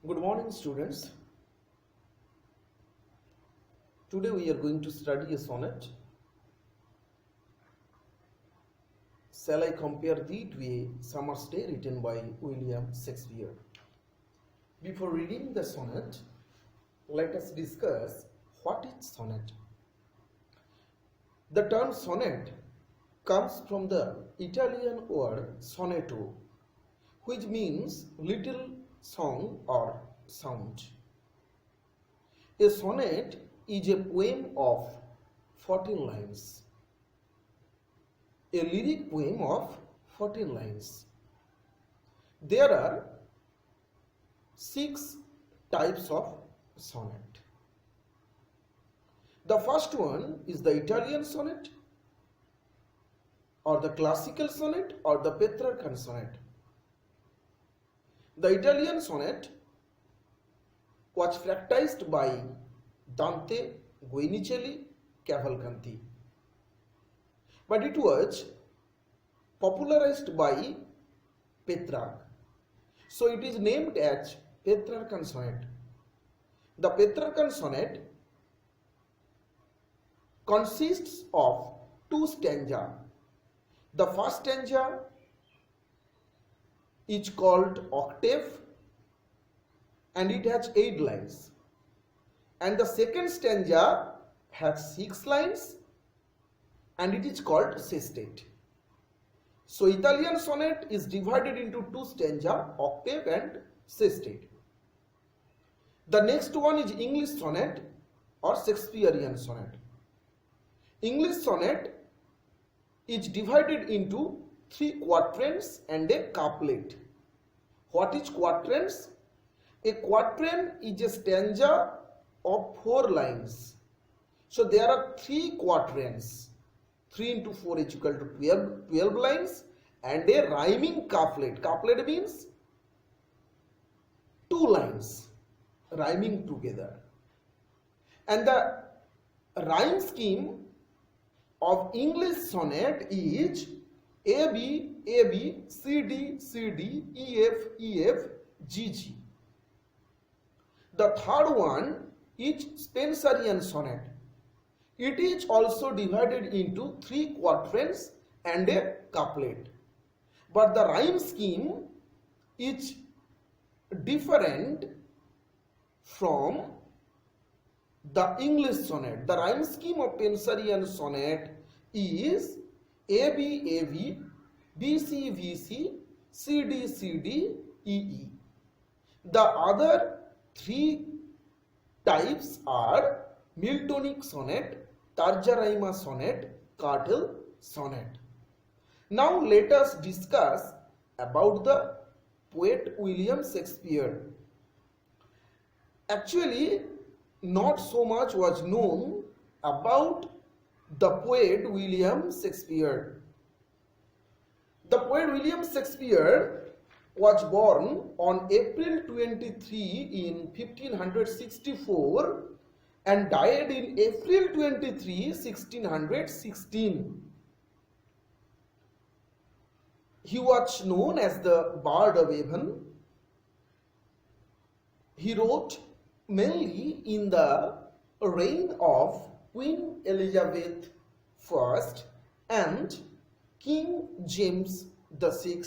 Good morning, students. Today we are going to study a sonnet. Shall I compare thee to a summer's day written by William Shakespeare? Before reading the sonnet, let us discuss what is sonnet. The term sonnet comes from the Italian word sonetto, which means little song or sound. A sonnet is a poem of 14 lines. A lyric poem of 14 lines. There are 6 types of sonnet. The first one is the Italian sonnet, or the classical sonnet, or the Petrarchan sonnet. The Italian sonnet was practiced by Dante, Guinicelli, Cavalcanti, but it was popularized by Petrarch, so it is named as Petrarchan sonnet. The Petrarchan sonnet consists of 2 stanzas. The first stanza is called octave and it has 8 lines, and the second stanza has 6 lines and it is called sestet. So Italian sonnet is divided into 2 stanzas, octave and sestet. The next one is English sonnet or Shakespearean sonnet. English sonnet is divided into 3 quatrains and a couplet. What is quatrains? A quatrain is a stanza of 4 lines. So there are 3 quatrains. 3 into 4 is equal to 12 lines and a rhyming couplet. Couplet means 2 lines rhyming together. And the rhyme scheme of English sonnet is A B, A B, C D, C D, E F, E F, G G. The third one is Spenserian sonnet. It is also divided into 3 quatrains and a couplet. But the rhyme scheme is different from the English sonnet. The rhyme scheme of Spenserian sonnet is A B A B, B C V C, C D C D, E E. The other 3 types are Miltonic sonnet, Tarjarima sonnet, Cartel sonnet. Now let us discuss about the poet William Shakespeare. Actually, not so much was known about the poet William Shakespeare. The poet William Shakespeare was born on April 23 in 1564 and died in April 23, 1616. He was known as the Bard of Avon. He wrote mainly in the reign of Queen Elizabeth I and King James VI.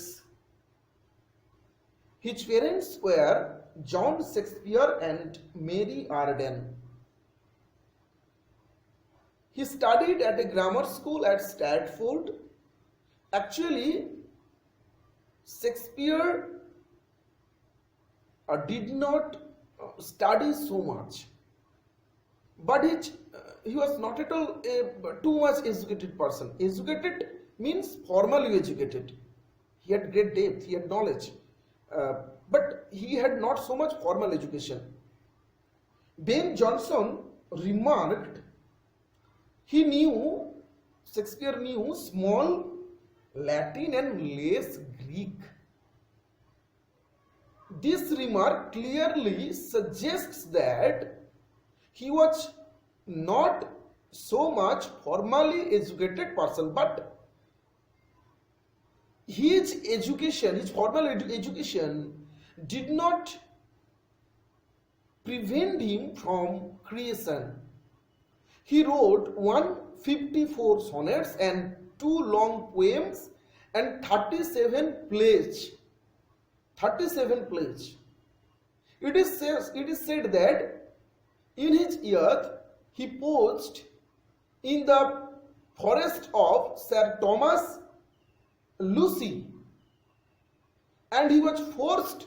His parents were John Shakespeare and Mary Arden. He studied at a grammar school at Stratford. Actually, Shakespeare did not study so much, but he was not at all a too much educated person. Educated means formally educated. He had great depth, he had knowledge, but he had not so much formal education. Ben Jonson remarked Shakespeare knew small Latin and less Greek. This remark clearly suggests that he was not so much formally educated person, but his education, his formal education did not prevent him from creation. He wrote 154 sonnets and 2 long poems and 37 plays. 37 plays. It is said that in his youth he posed in the forest of Sir Thomas Lucy, and he was forced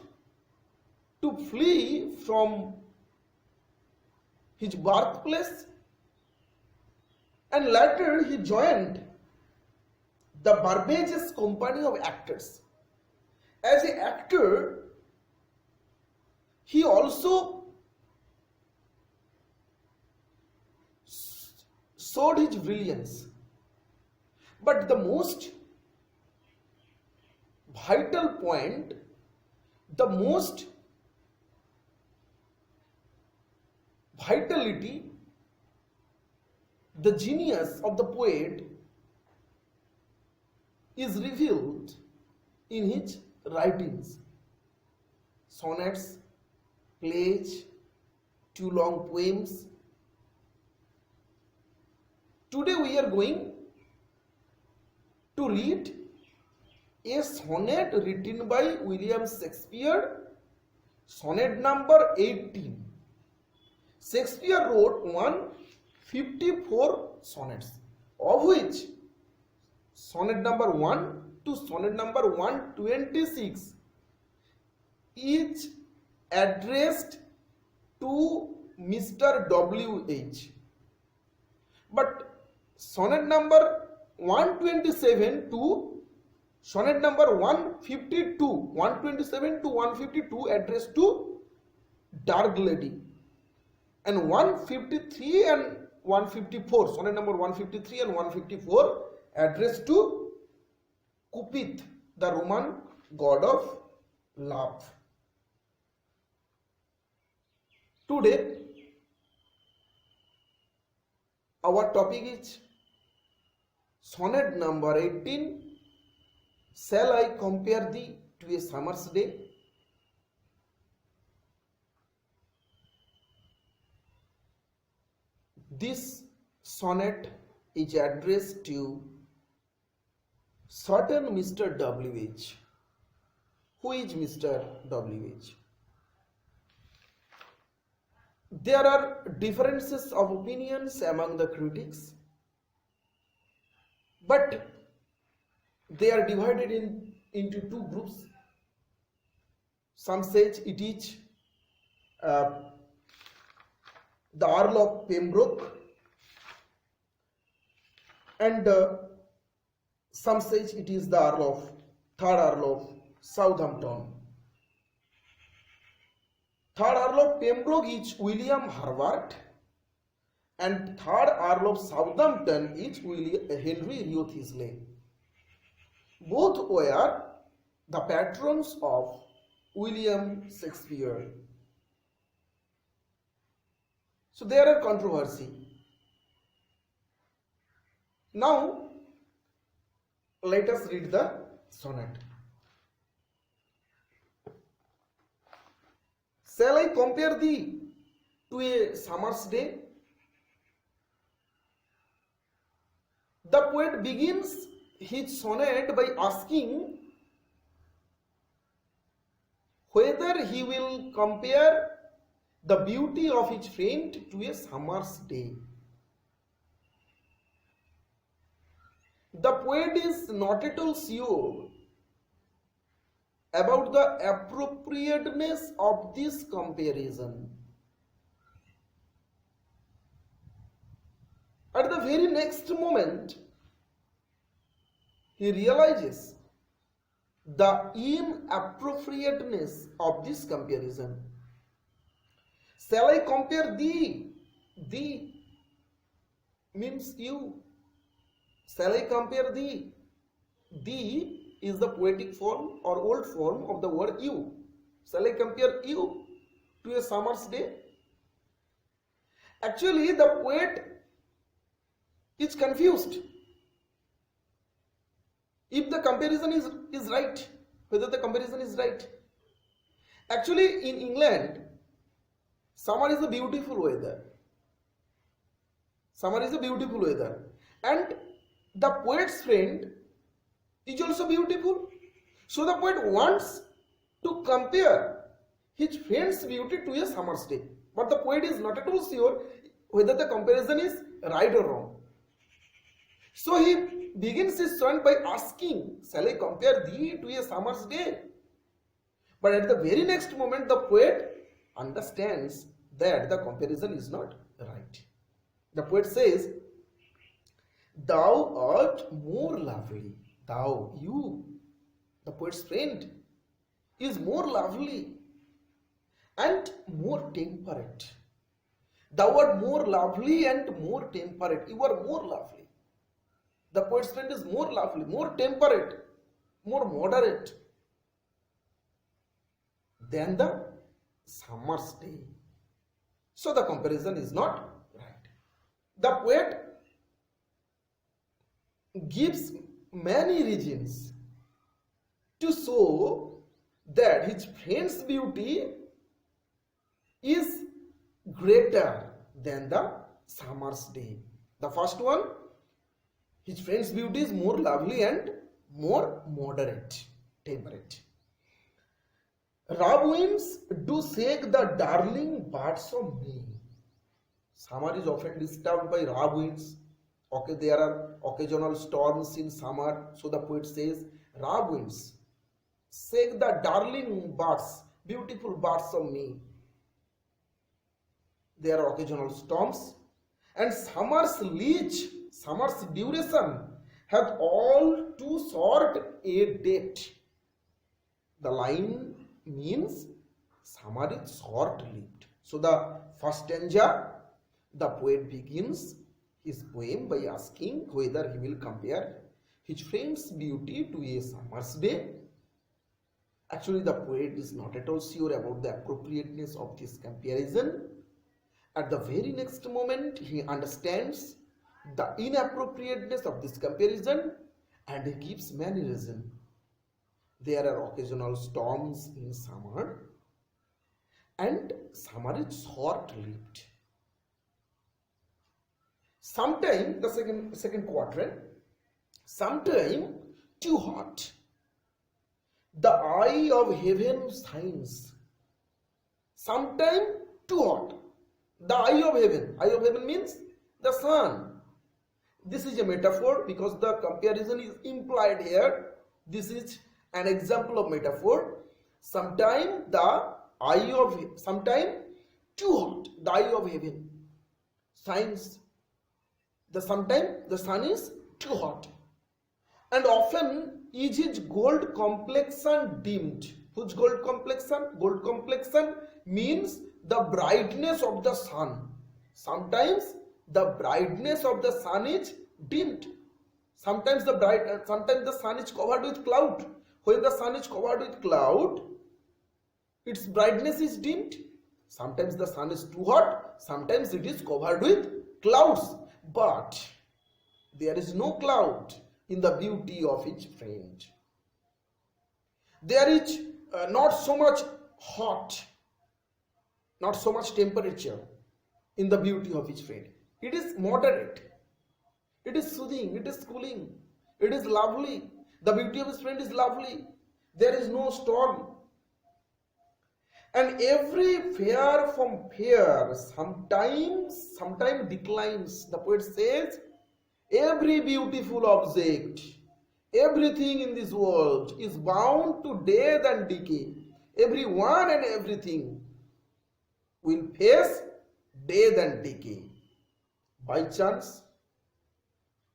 to flee from his birthplace, and later he joined the Barbage's company of actors. As an actor, he also showed his brilliance. But the most vital point, the most vitality, the genius of the poet is revealed in his writings. Sonnets, plays, 2 long poems. Today we are going to read a sonnet written by William Shakespeare, sonnet number 18. Shakespeare wrote 154 sonnets, of which sonnet number 1 to sonnet number 126 is addressed to Mr. W.H. But sonnet number 127 to sonnet number 152, 127 to 152 addressed to Dark Lady, and 153 and 154, sonnet number 153 and 154 addressed to Cupid, the Roman god of love. Today our topic is sonnet number 18. Shall I compare thee to a summer's day? This sonnet is addressed to certain Mr. W.H. Who is Mr. W.H.? There are differences of opinions among the critics, but they are divided into 2 groups. Some say it is the Earl of Pembroke, and some say it is the third Earl of Southampton. Third Earl of Pembroke is William Herbert, and third Earl of Southampton is Henry Wriothesley. Both were the patrons of William Shakespeare. So there are controversy. Now let us read the sonnet. Shall I compare thee to a summer's day? The poet begins his sonnet by asking whether he will compare the beauty of his friend to a summer's day. The poet is not at all sure about the appropriateness of this comparison. At the very next moment, he realizes the inappropriateness of this comparison. Shall I compare thee? Thee means you. Shall I compare thee? Thee is the poetic form or old form of the word you. Shall I compare you to a summer's day? Actually, the poet is confused if the comparison is right, whether the comparison is right. Actually, in England, Summer is a beautiful weather. Summer is a beautiful weather. And the poet's friend is also beautiful. So the poet wants to compare his friend's beauty to a summer's day. But the poet is not at all sure whether the comparison is right or wrong. So he begins his sonnet by asking, shall I compare thee to a summer's day? But at the very next moment, the poet understands that the comparison is not right. The poet says, thou art more lovely. Thou, you, the poet's friend, is more lovely and more temperate. Thou art more lovely and more temperate. You are more lovely. The poet's friend is more lovely, more temperate, more moderate than the summer's day. So the comparison is not right. The poet gives many reasons to show that his friend's beauty is greater than the summer's day. The first one, his friend's beauty is more lovely and more moderate, temperate. Rough winds do shake the darling birds of May. Summer is often disturbed by rough winds. Okay, there are occasional storms in summer. So the poet says, rough winds shake the darling birds, beautiful birds of May. There are occasional storms. And summer's leech, summer's duration hath all too short a date. The line means summer is short-lived. So the first stanza, the poet begins his poem by asking whether he will compare his friend's beauty to a summer's day. Actually, the poet is not at all sure about the appropriateness of this comparison. At the very next moment, he understands the inappropriateness of this comparison and he gives many reasons. There are occasional storms in summer and summer is short-lived. Sometime, the second quatrain, sometime too hot. The eye of heaven shines. Sometime too hot. The eye of heaven. Eye of heaven means the sun. This is a metaphor because the comparison is implied here. This is an example of metaphor. Sometime too hot. The eye of heaven shines. Sometime the sun is too hot. And often is his gold complexion dimmed. Whose gold complexion? Gold complexion means the brightness of the sun. Sometimes the brightness of the sun is dimmed. Sometimes the sun is covered with cloud. When the sun is covered with cloud, its brightness is dimmed. Sometimes the sun is too hot. Sometimes it is covered with clouds. But there is no cloud in the beauty of his friend. There is not so much hot, not so much temperature in the beauty of his friend. It is moderate. It is soothing. It is cooling. It is lovely. The beauty of his friend is lovely. There is no storm. And every fair from fair sometimes declines. The poet says, every beautiful object, everything in this world is bound to death and decay. Everyone and everything will face death and decay by chance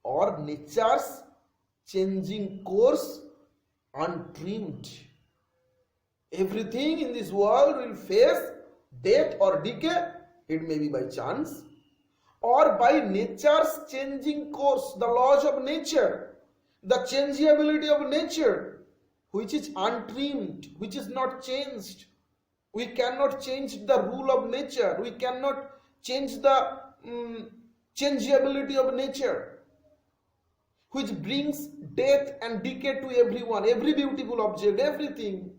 or nature's changing course untrimmed. Everything in this world will face death or decay. It may be by chance or by nature's changing course, the laws of nature, the changeability of nature, which is untrimmed, which is not changed. We cannot change the rule of nature. We cannot change the changeability of nature, which brings death and decay to everyone. Every beautiful object, everything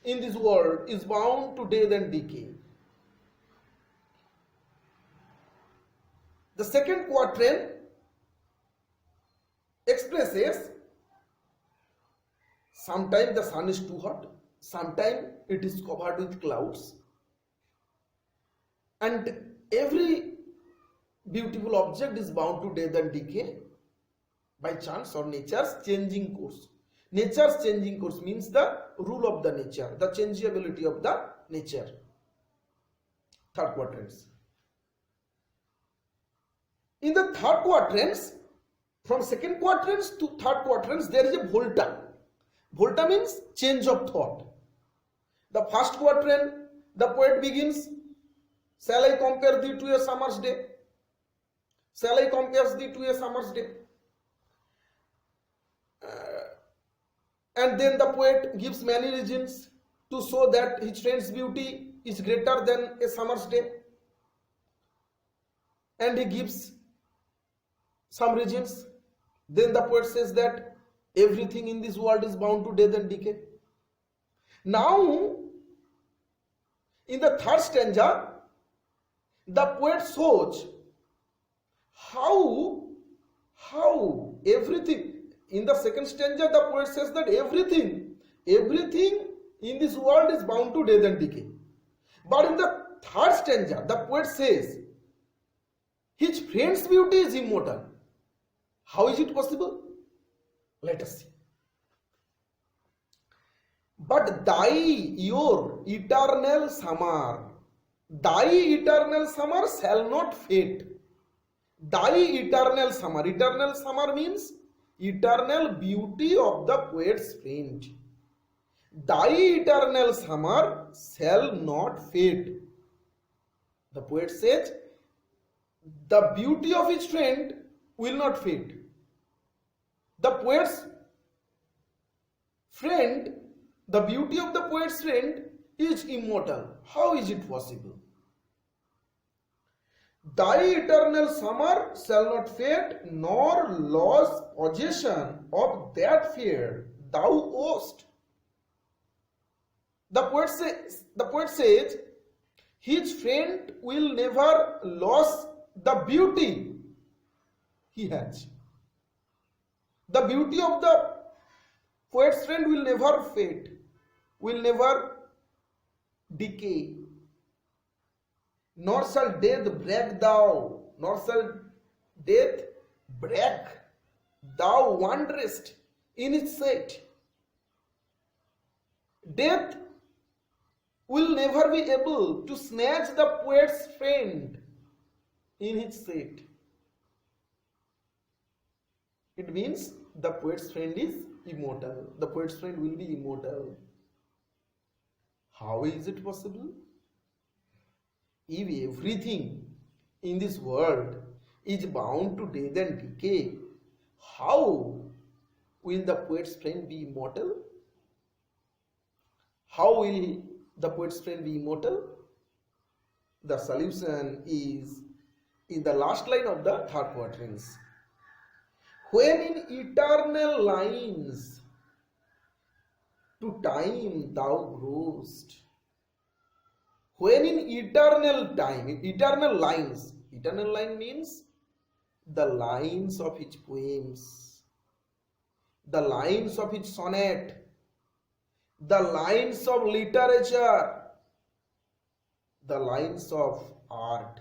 in this world is bound to death and decay. The second quatrain expresses sometimes the sun is too hot, sometimes it is covered with clouds, and every beautiful object is bound to death and decay by chance or nature's changing course. Nature's changing course means the rule of the nature, the changeability of the nature. Third quatrains. In the third quatrains, from second quatrains to third quatrains, there is a volta. Volta means change of thought. The first quatrain, the poet begins, shall I compare thee to a summer's day? Shall I compare thee to a summer's day? And then the poet gives many reasons to show that his friend's beauty is greater than a summer's day. And he gives some reasons. Then the poet says that everything in this world is bound to death and decay. Now, in the third stanza, the poet shows how everything. In the second stanza, the poet says that everything in this world is bound to death and decay. But in the third stanza, the poet says his friend's beauty is immortal. How is it possible? Let us see. But your eternal summer shall not fade. Thy eternal summer means eternal beauty of the poet's friend. Thy eternal summer shall not fade. The poet says the beauty of his friend will not fade. The poet's friend, the beauty of the poet's friend is immortal. How is it possible? Thy eternal summer shall not fade, nor lose possession of that fair thou owest. The poet says his friend will never lose the beauty he has. The beauty of the poet's friend will never fade, will never decay. Nor shall death break thou, thou wanderest in its sight. Death will never be able to snatch the poet's friend in his sight. It means the poet's friend is immortal. The poet's friend will be immortal. How is it possible? If everything in this world is bound to death and decay, how will the poet's friend be immortal? How will the poet's friend be immortal? The solution is in the last line of the third quatrains. When in eternal lines to time thou growest. When in eternal lines means the lines of his poems, the lines of his sonnet, the lines of literature, the lines of art.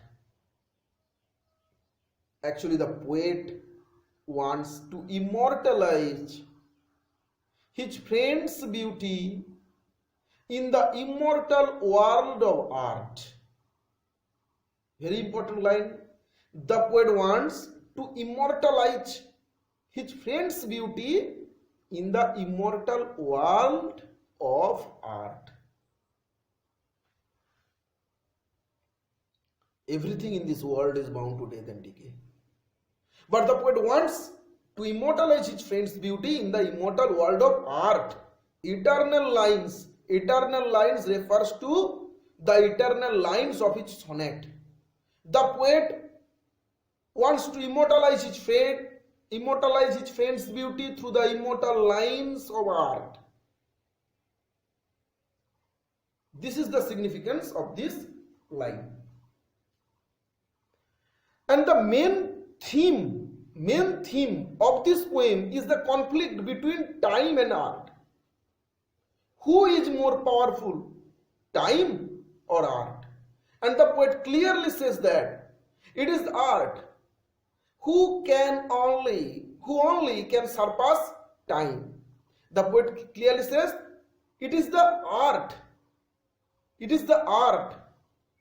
Actually, the poet wants to immortalize his friend's beauty in the immortal world of art. Very important line. The poet wants to immortalize his friend's beauty in the immortal world of art. Everything in this world is bound to death and decay. But the poet wants to immortalize his friend's beauty in the immortal world of art. Eternal lines refers to the eternal lines of his sonnet. The poet wants to immortalize his friend's beauty through the immortal lines of art. This is the significance of this line. And the main theme of this poem is the conflict between time and art. Who is more powerful, time or art? And the poet clearly says that it is art who only can surpass time. The poet clearly says it is the art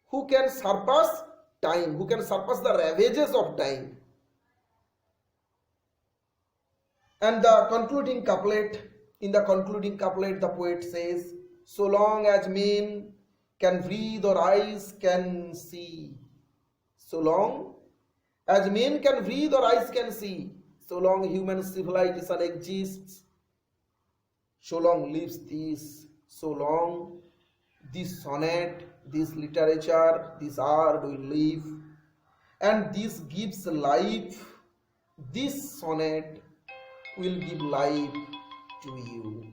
who can surpass time, who can surpass the ravages of time. And in the concluding couplet, the poet says, so long as men can breathe or eyes can see, so long as men can breathe or eyes can see, so long human civilization exists, so long lives this, so long this sonnet, this literature, this art will live, and this gives life, this sonnet will give life to you.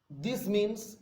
This means